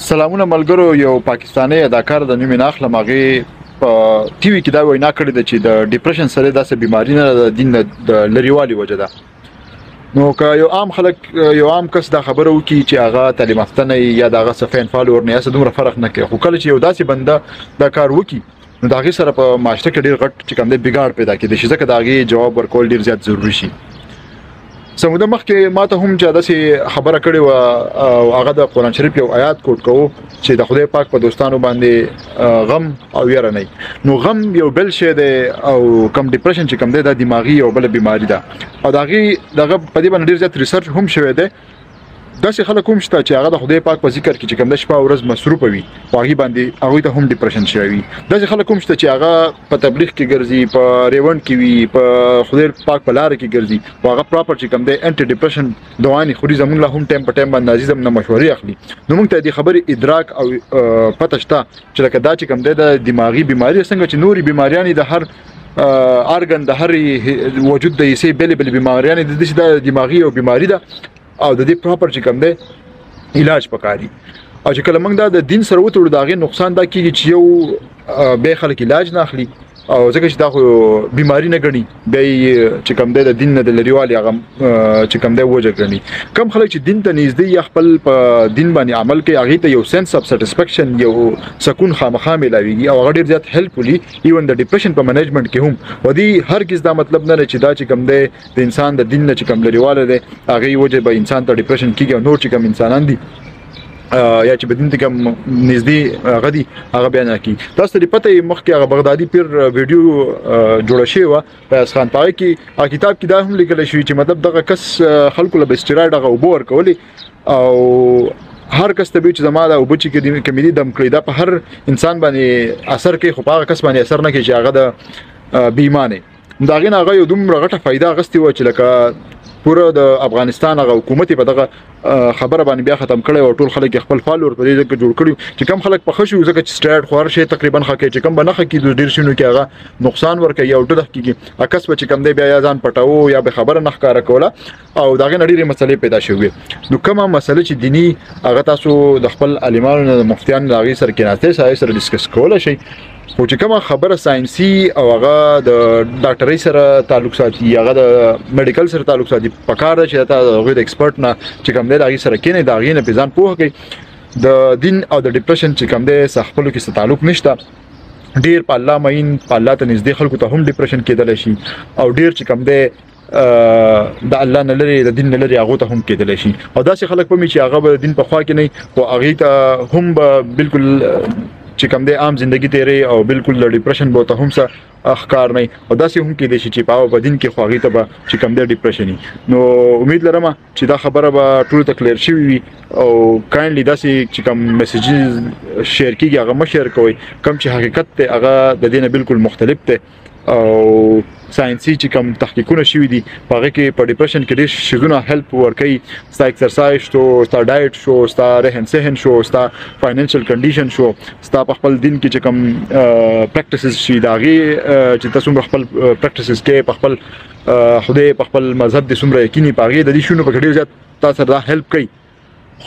سلامونه ملګرو. یو پاکستانی اداکار د نوم ناخلم هغه په ټي وي کې دا وینا کړې ده چې د ډیپریشن سره داسې بیماری نه د دین د لريوالي وجه ده. نو که یو عام کس دا خبره وکي چې هغه تعلیم یافته نه یا دغه سفین فالوور نه یا دومره فرق نه کوي، خو کله چې یو داسې بنده دا کار وکي نو دا غي سره په معاشره کې ډیر غټ چې کوم د بګاړ پیدا کېږي، چې ځکه دا غي جواب ورکول ډیر زیات ضروری شي. سموده مخکې ماته هم چې داسې خبره کړې و او هغه د قرآن شریف یو آیات کوټ کوو چې د خدای پاک په دوستانو باندې غم او یره نه. نو غم یو بل شی دی او کم ډیپریشن چې کم دی دا دماغي او بل بیماری ده او دغه په دې باندې ډیر زیات ریسرچ هم شوی دی. داسې خلک هم شته چې هغه د خدای پاک په ذکر کې چې کوم د شپه او ورځ مصروف وي او هغه باندې هغه ته هم ډیپریشن شوی. داسې خلک هم شته چې هغه په تبلیغ کې ګرځي، په ریوند کې وي، په خدای پاک په لار کې ګرځي او هغه پراپر چې کوم د انټي ډیپریشن دوايي خوري، زمونږ له هم ټایم په ټایم باندې عزیزم نه مشورې اخلي. نو موږ ته دې خبرې ادراک او پته شته چې لکه دا چې کوم د دماغي بیماری څنګه چې نوري بیماریاں د هر ارګن د هر وجود د یسې بل بیماریاں د دماغي او بیماری ده او د دې پراپر چې کوم دی علاج پکاري. او چې کله موږ دا د دین سره وتړو دا غي نقصان دا کیږي چې یو به خلک علاج نه اخلي او ځکه چې دا خو بیماری نه غني به چې کوم دی د دین نه د لريوالي هغه چې کوم دی وجه غني. کم خلک چې دین ته نږدې یا خپل په دین باندې عمل کوي هغه ته یو سنس اف سټیسفیکشن یو سکون خامخا ملاويږي او هغه ډیر زیات هیلپ ولي ایون د ډیپریشن په منیجمنت کې هم. ودی هرگز دا مطلب نه چې دا چې کوم دی د انسان د دین نه چې کوم لريواله دی هغه وجه به انسان ته ډیپریشن کیږي او نور چې کوم انسانان دي یا چې بدین ته کوم نږدې غدي هغه بیان کوي. تاسو ته پته مخکې هغه بغدادي پیر ویډیو جوړه شوی و فیاض خان پای کې کتاب کې دا هم لیکل شوی چې مطلب دغه کس خلکو له استیراید هغه وبور کولی او هر کس ته چې زما دا وبچ کې کمیدي دم کړی دا په هر انسان باندې اثر کوي، خو هغه کس باندې اثر نه کوي چې هغه د بیمانه دا غي نه هغه یو دومره غټه فائدہ غستې و چې لکه پوره د افغانستان هغه حکومت په دغه خبره باندې بیا ختم کړي او ټول خلک خپل فالوور په دې کې جوړ کړي چې کم خلک په خښو ځکه چې سټارټ خور شي تقریبا خکې چې کم بنخ کې د ډیر شنو کې هغه نقصان ورکړي او ډېر کېږي اکس په چې کم دی بیا ځان پټاو یا به خبره نه ښکارا کوله او داغه نړۍ مسلې پیدا شوې. نو کومه مسله چې دینی هغه تاسو د خپل عالمانو د مفتیان لاغي سره کې ناشته سره ډیسکس کول شي. خو چې کومه خبره ساينسي او هغه د ډاکټرۍ سره تعلق ساتي هغه د میډیکل سره تعلق ساتي پکاره چې دا غوډ ایکسپرت نه چې کوم دی هغه سره کینې دا غینه په ځان پوهه کوي. د دین او د ډیپریشن چې کوم دی سخپلو کې تعلق نشته. ډیر په الله مين په الله ته نږدې خلکو ته هم ډیپریشن کېدل شي او ډیر چې کوم دی د الله نه لري د دین نه لري هغه ته هم کېدل شي او داسې خلک په می چې هغه د دین په خوا کې نه او هغه ته هم بالکل چې کوم د عام ژوندۍ تیرې او بالکل د ډیپریشن بوته هم څه اخکار نه او داسې هم کې د شي چې په بدن کې خواږي ته به چې کوم د ډیپریشن. نو امید لرم چې دا خبره به ټول ته کلیر شي وي او کایندلی داسې چې کوم میسیجز شیر کیږي هغه مشر کوي کوم چې حقیقت ته هغه د دینه بالکل مختلف ته او ساينسي چې کوم تحقیقونه شوي دي هغه کې په ډیپریشن کې ډېر شګونه هیلپ ورکوي. ستا ایکسرسایز شو، ستا ډایټ شو، ستا رهن سهن شو، ستا فاینانشل کنډیشن شو، ستا په خپل دین کې چې کوم پریکټیسز شي داغي چې تاسو خپل پریکټیسز کې په خپل خدای په خپل مذهب د سمره یقیني پاغي د دې شنو په ډېر زیات تاسو دا هیلپ کوي.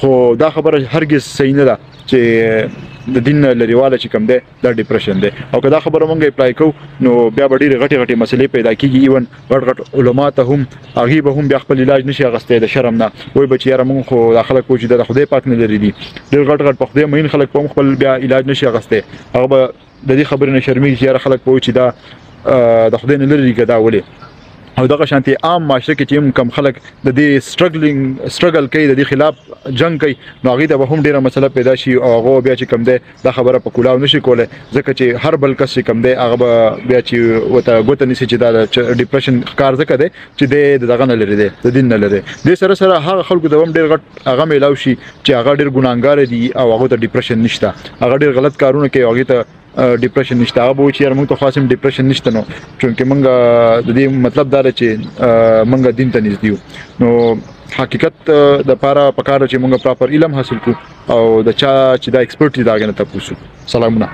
خو دا خبره هرگز صحیح نه ده چې د دین لريواله چې کوم دی دا ډیپریشن دی او که دا خبره مونږه اپلای کوو نو بیا به ډېرې غټې مسلې پیدا کیږي. ایون غټ علما ته هم هغه به هم بیا خپل علاج نشي اغستې د شرم نه وای بچ یاره مونږ خو داخله کوو چې د خدای پاک نه لري دي ډېر غټ په خدای مين خلک په خپل بیا علاج نشي اغستې هغه به د دې خبرې نه شرمېږي چې یاره خلک په چې دا د خدای نه لري کدا ولې او دغه شانتي عام معاشره کې چې کم خلک د دې سټرګل کوي د دې خلاف جنگ کوي نو هغه ته به هم ډیره مسله پیدا شي او هغه بیا چې کم دی دا خبره په کولاو نشي کوله ځکه چې هر بل کس کم دی هغه بیا چې وته غوته نشي چې دا ډیپریشن کار ځکه دی چې دغه نه لري دی د دین نه لري د سره هغه خلکو د هم ډیر غټ هغه ملاوي شي چې هغه ډیر ګناګار دي او هغه ته ډیپریشن نشته هغه ډیر غلط کارونه کوي هغه ته ډیپریشن نشته هغه به چې موږ ته خاصم ډیپریشن نشته نو چې موږ د دې مطلب دا چې موږ دین ته نږدې یو. نو حقیقت د پاره پکاره چې موږ پراپر علم حاصل کړو او د چا چې دا ایکسپرټ دی دا غنه تاسو. سلامونه.